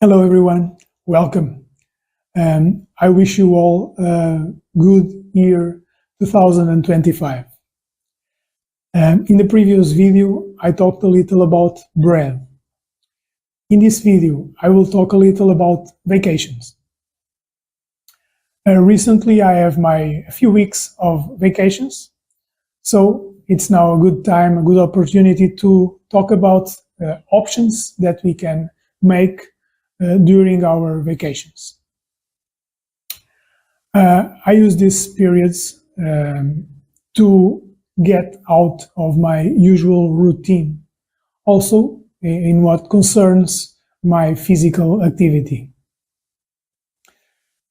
Hello, everyone. Welcome. I wish you all a good year 2025. In the previous video, I talked a little about bread. In this video, I will talk a little about vacations. Recently, I have a few weeks of vacations, so it's now a good time, a good opportunity to talk about options that we can make during our vacations. I use these periods to get out of my usual routine, also in what concerns my physical activity.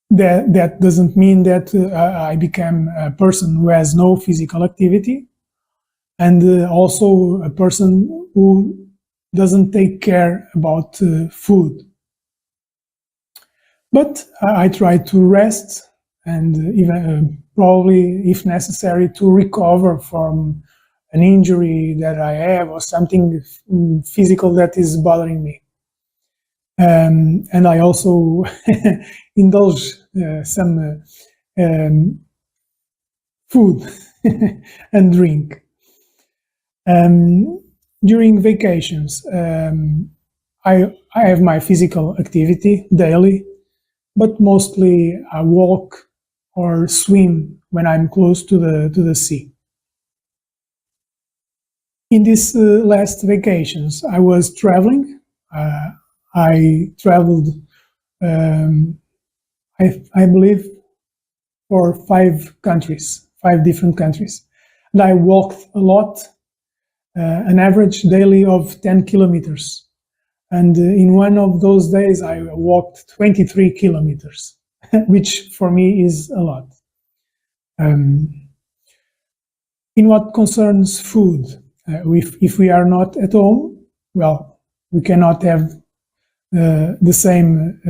That doesn't mean that I become a person who has no physical activity, and also a person who doesn't take care about food. But I try to rest and even probably, if necessary, to recover from an injury that I have or something physical that is bothering me. And I also indulge some food and drink. During vacations, I have my physical activity daily, but mostly I walk or swim when I'm close to the sea. In these last vacations, I was traveling. I traveled, I believe, for 5 countries, 5 different countries. And I walked a lot, an average daily of 10 kilometers. And in one of those days, I walked 23 kilometers, which for me is a lot. In what concerns food, if we are not at home, well, we cannot have the same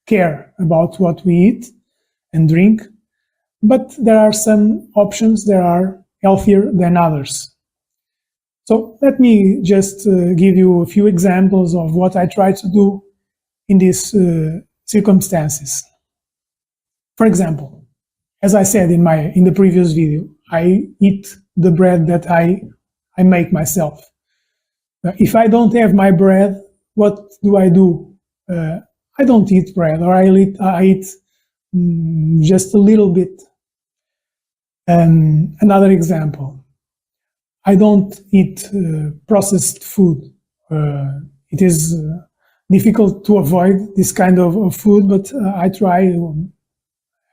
care about what we eat and drink, but there are some options that are healthier than others. So let me just give you a few examples of what I try to do in these circumstances. For example, as I said in the previous video, I eat the bread that I make myself. If I don't have my bread, what do? I don't eat bread, or I eat just a little bit. Another example, I don't eat processed food. It is difficult to avoid this kind of food, but I try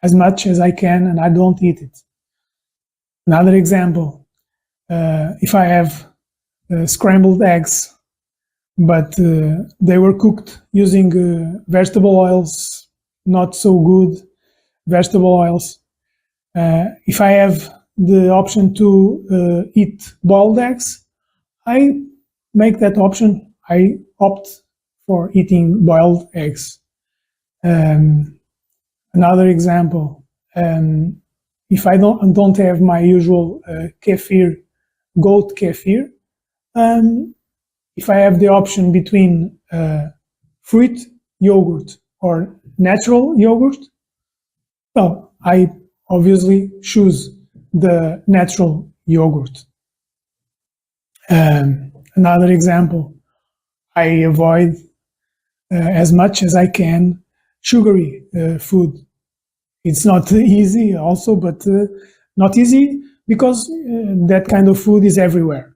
as much as I can, and I don't eat it. Another example, if I have scrambled eggs, but they were cooked using vegetable oils, not so good vegetable oils. If I have the option to eat boiled eggs, I make that option. I opt for eating boiled eggs. Another example, if I don't have my usual kefir, goat kefir, if I have the option between fruit yogurt or natural yogurt, well, I obviously choose the natural yogurt. Another example, I avoid as much as I can sugary food. It's not easy also, but not easy because that kind of food is everywhere.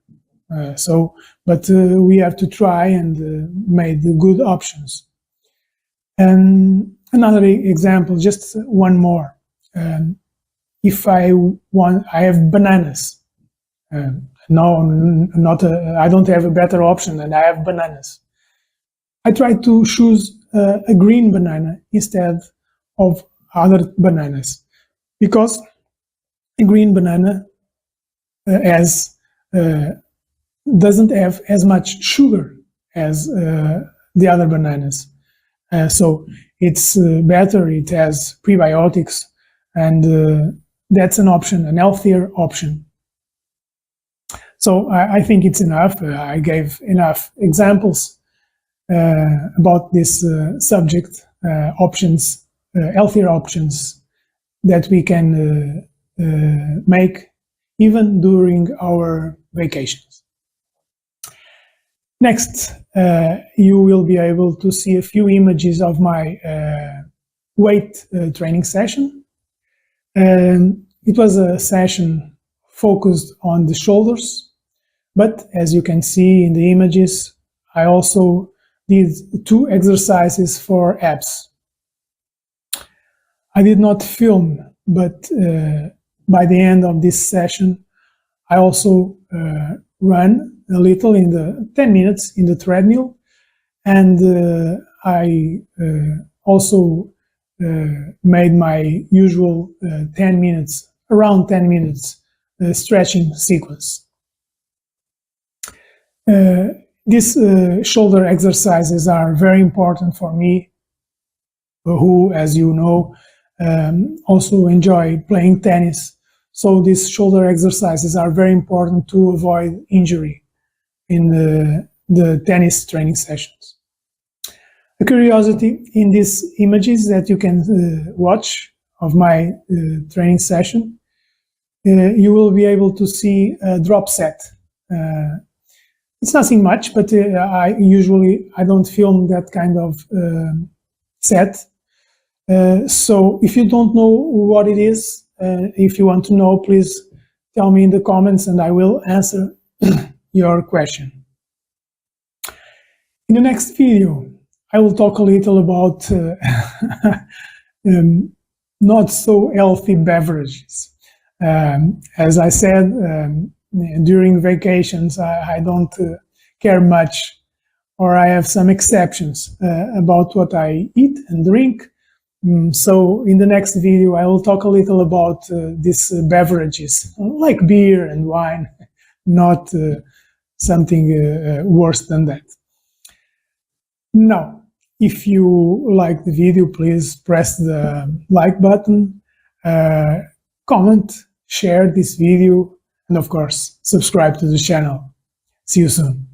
But we have to try and make the good options. And another example, just one more. If I have bananas. I don't have a better option, and I have bananas. I try to choose a green banana instead of other bananas, because a green banana doesn't have as much sugar as the other bananas. So it's better, it has prebiotics, and that's an option, an healthier option. So I think it's enough. I gave enough examples. about this subject, options, healthier options that we can make even during our vacations. Next, you will be able to see a few images of my weight training session. It was a session focused on the shoulders, but as you can see in the images, I also did 2 exercises for abs. I did not film, but by the end of this session, I also ran a little in the 10 minutes in the treadmill, and I also made my usual 10 minutes, around 10 minutes stretching sequence. These shoulder exercises are very important for me, who, as you know, also enjoy playing tennis. So these shoulder exercises are very important to avoid injury in the tennis training sessions. A curiosity in these images that you can watch of my training session, you will be able to see a drop set. It's nothing much, but I don't film that kind of set. So if you don't know what it is, if you want to know, please tell me in the comments and I will answer your question. In the next video, I will talk a little about not so healthy beverages. As I said, during vacations, I don't care much, or I have some exceptions about what I eat and drink. So in the next video, I will talk a little about these beverages, like beer and wine, not something worse than that. Now, if you like the video, please press the like button, comment, share this video, and of course, subscribe to the channel. See you soon.